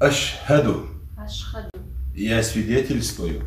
Ашхаду. Ашхаду. Я свидетельствую.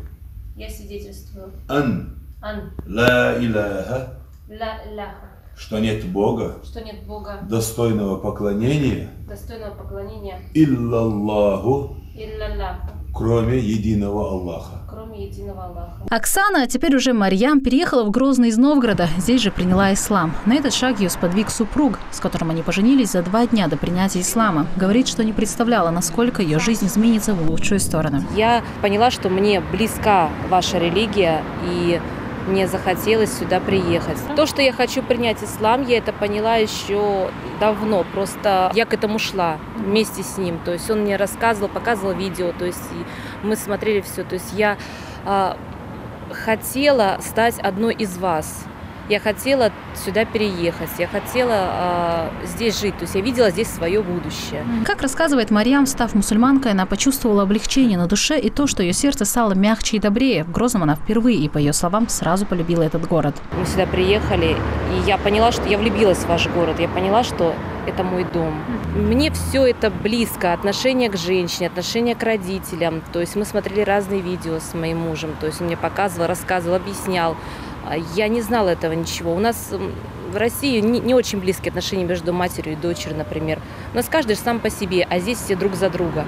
Я свидетельствую. Ан. Ан. Ла иляха. Ла иляха. Что нет Бога. Что нет Бога. Достойного поклонения. Достойного поклонения. Иллаллаху. Иллаллаху. Кроме единого Аллаха. Кроме единого Аллаха. Оксана, а теперь уже Марьям, переехала в Грозный из Новгорода. Здесь же приняла ислам. На этот шаг ее сподвиг супруг, с которым они поженились за 2 дня до принятия ислама. Говорит, что не представляла, насколько ее жизнь изменится в лучшую сторону. Я поняла, что мне близка ваша религия, и мне захотелось сюда приехать. То, что я хочу принять ислам, я это поняла еще давно. Просто я к этому шла вместе с ним. То есть он мне рассказывал, показывал видео. То есть мы смотрели все. То есть я хотела стать одной из вас. Я хотела сюда переехать, я хотела здесь жить, то есть я видела здесь свое будущее. Как рассказывает Марьям, став мусульманкой, она почувствовала облегчение на душе и то, что ее сердце стало мягче и добрее. В Грозном она впервые, и, по ее словам, сразу полюбила этот город. Мы сюда приехали, и я поняла, что я влюбилась в ваш город, я поняла, что это мой дом. Мне все это близко, отношение к женщине, отношение к родителям. То есть мы смотрели разные видео с моим мужем, то есть он мне показывал, рассказывал, объяснял. Я не знала этого ничего. У нас в России не очень близкие отношения между матерью и дочерью, например. У нас каждый сам по себе, а здесь все друг за друга.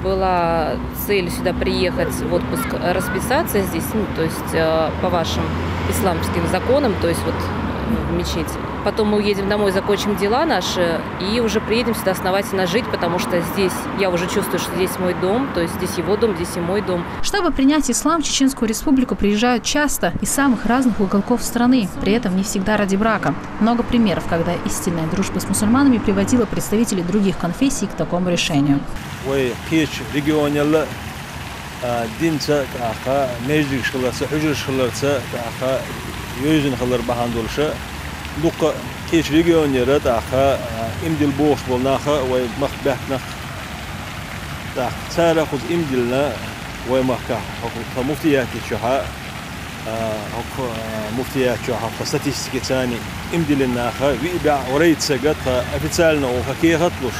Была цель сюда приехать в отпуск, расписаться здесь, ну, то есть по вашим исламским законам, то есть вот в мечети. Потом мы уедем домой, закончим дела наши и уже приедем сюда основательно жить, потому что здесь я уже чувствую, что здесь мой дом, то есть здесь его дом, здесь и мой дом. Чтобы принять ислам, в Чеченскую республику приезжают часто из самых разных уголков страны, при этом не всегда ради брака. Много примеров, когда истинная дружба с мусульманами приводила представителей других конфессий к такому решению. دوق كيش ريجون يرد أخا إمدل بوش بالناخا ومخبحنا تاع سارة خذ إمدلنا ومخكا مفتيات الشحاء مفتيات الشحاء فستيستيكي ثاني إمدل الناخا ويبيع وريد سجت فأفيتسالنا وخكيه خطلش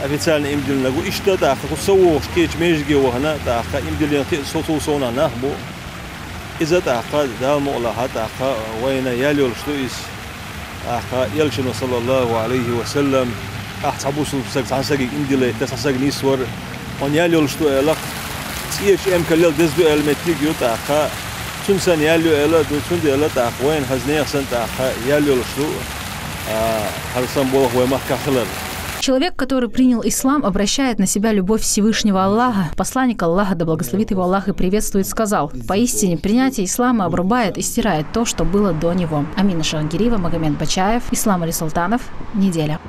أفيتسالنا إمدلنا وإشتا تاع خصوص كيش ميجي وهنا تاع إمدلنا صوتو صونا نهبو إذا تاع دال مؤلها تاع وين ياليول شتويس أخا يلشنا صلى الله عليه وسلم أحسبوا سلسلة عن سجى إنديلة تسعة نيسور ونياليول شتو إلق تيجي أم كلل دزدو المتيجيو تاخا تنسان ياليو إلا تنسان إلا تاخ وين هزنيا سنت تاخا ياليول شتو هالسام بوه ومكة خلل. Человек, который принял ислам, обращает на себя любовь Всевышнего Аллаха. Посланник Аллаха, да благословит его Аллах и приветствует, сказал: «Поистине, принятие ислама обрубает и стирает то, что было до него». Амина Шахгириева, Магомед Бачаев, Ислам Али Султанов. Неделя.